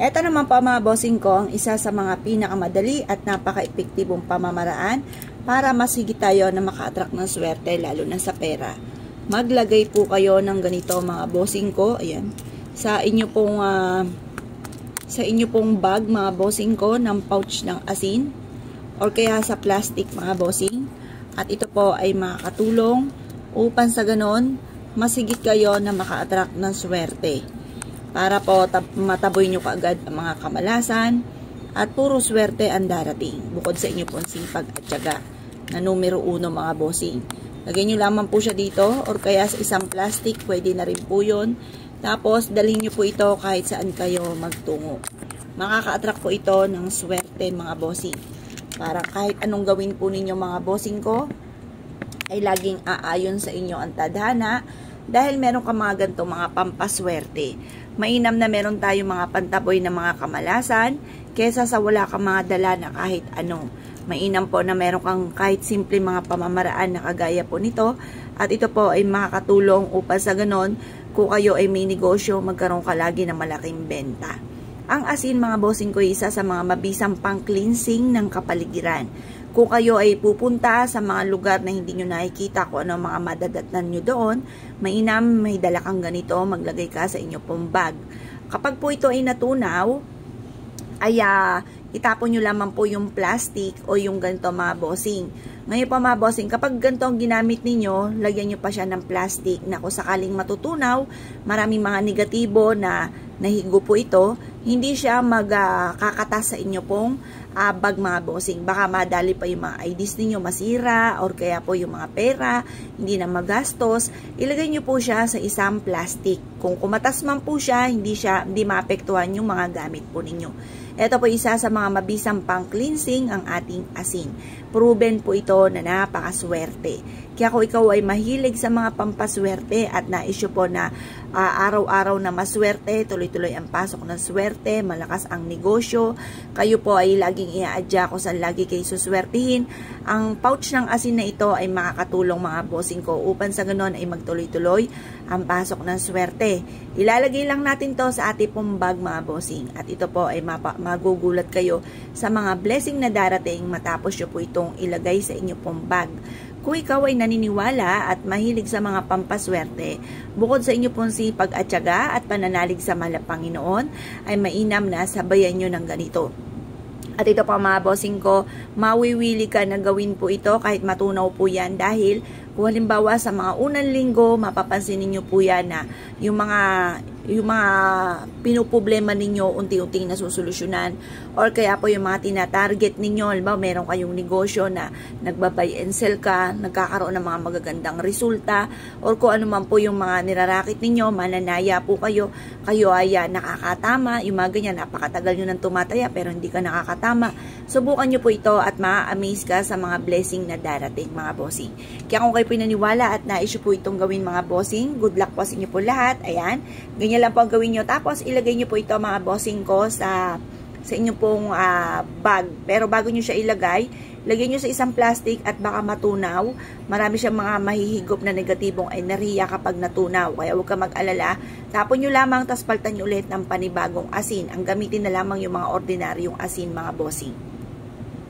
Ito naman po mga bossing ko, ang isa sa mga pinakamadali at napaka-epektibong pamamaraan para mas higit tayo na maka-attract ng swerte lalo na sa pera. Maglagay po kayo ng ganito mga bossing ko, ayan, sa inyo pong bag mga bossing ko, ng pouch ng asin or kaya sa plastic mga bossing. At ito po ay makakatulong upang sa ganon mas higit kayo na maka-attract ng swerte. Para po mataboy nyo kaagad ang mga kamalasan at puro swerte ang darating bukod sa inyo pong sipag at tiyaga na numero 1 mga bossing. Lagyan nyo lamang po siya dito or kaya sa isang plastic, pwede na rin po yun. Tapos dalhin nyo po ito kahit saan kayo magtungo. Makaka-attract po ito ng swerte mga bossing. Para kahit anong gawin po ninyo mga bossing ko ay laging aayon sa inyo ang tadhana dahil meron ka mga ganito mga pampaswerte. Mainam na meron tayo mga pantaboy na mga kamalasan kesa sa wala kang mga dala na kahit ano. Mainam po na meron kang kahit simple mga pamamaraan na kagaya po nito at ito po ay makakatulong upang sa ganon kung kayo ay may negosyo magkaroon ka lagi ng malaking benta. Ang asin mga bossing ko isa sa mga mabisang pang-cleansing ng kapaligiran. Kung kayo ay pupunta sa mga lugar na hindi nyo nakikita kung ano mga madadatnan nyo doon, mainam may dala kang ganito, maglagay ka sa inyo pong bag. Kapag po ito ay natunaw, ay itapon nyo lamang po yung plastic o yung ganito mga bossing. Ngayon pa mga bossing, kapag ganito ang ginamit ninyo, lagyan nyo pa siya ng plastic na kung sakaling matutunaw, maraming mga negatibo na nahigo po ito, hindi siya magkakatas sa inyo pong bag mga bossing. Baka madali pa yung mga IDs ninyo masira or kaya po yung mga pera hindi na magastos. Ilagay nyo po siya sa isang plastic. Kung kumatas man po siya, hindi maapektuhan yung mga gamit po ninyo. Ito po isa sa mga mabisang pang-cleansing ang ating asin. Proven po ito na napakaswerte. Kaya kung ikaw ay mahilig sa mga pampaswerte at na-issue po na araw-araw na maswerte, tuloy-tuloy ang pasok ng swerte, malakas ang negosyo, kayo po ay laging i-adya kung saan lagi kayo suswertihin. Ang pouch ng asin na ito ay makakatulong mga bossing ko upang sa ganon ay magtuloy-tuloy ang pasok ng swerte. Ilalagay lang natin to sa ating pong bag mga bossing at ito po ay magugulat kayo sa mga blessing na darating matapos nyo po itong ilagay sa inyo pong bag. Kung ikaw ay naniniwala at mahilig sa mga pampaswerte, bukod sa inyo pong sipag at tiyaga at pananalig sa mahal na Panginoon, ay mainam na sabayan nyo ng ganito. At ito pa mga bossing ko, mawiwili ka na gawin po ito kahit matunaw po yan dahil kung halimbawa sa mga unang linggo, mapapansin ninyo po yan na yung mga pinuproblema ninyo unti-unting nasusolusyonan or kaya po yung mga tina-target ninyo, halimbawa meron kayong negosyo na nagba-buy and sell ka, nagkakaroon ng mga magagandang resulta or kung ano man po yung mga nirarakit ninyo, mananaya po kayo ay nakakatama, yung mga ganyan, napakatagal nyo nang tumataya pero hindi ka nakakatama. Subukan nyo po ito at ma-amaze ka sa mga blessing na darating mga bossing. Kaya kung kayo pinaniwala at na-issue po itong gawin mga bossing, good luck po sa inyo po lahat. Ayan, ganyan lang po ang gawin nyo. Tapos ilagay nyo po ito mga bossing ko sa inyo pong bag. Pero bago nyo siya ilagay, lagyan nyo sa isang plastic at baka matunaw. Marami siyang mga mahihigop na negatibong enerhiya kapag natunaw. Kaya huwag ka mag-alala. Tapon nyo lamang, tapos paltan nyo ulit ng panibagong asin. Ang gamitin na lamang yung mga ordinaryong asin mga bossing.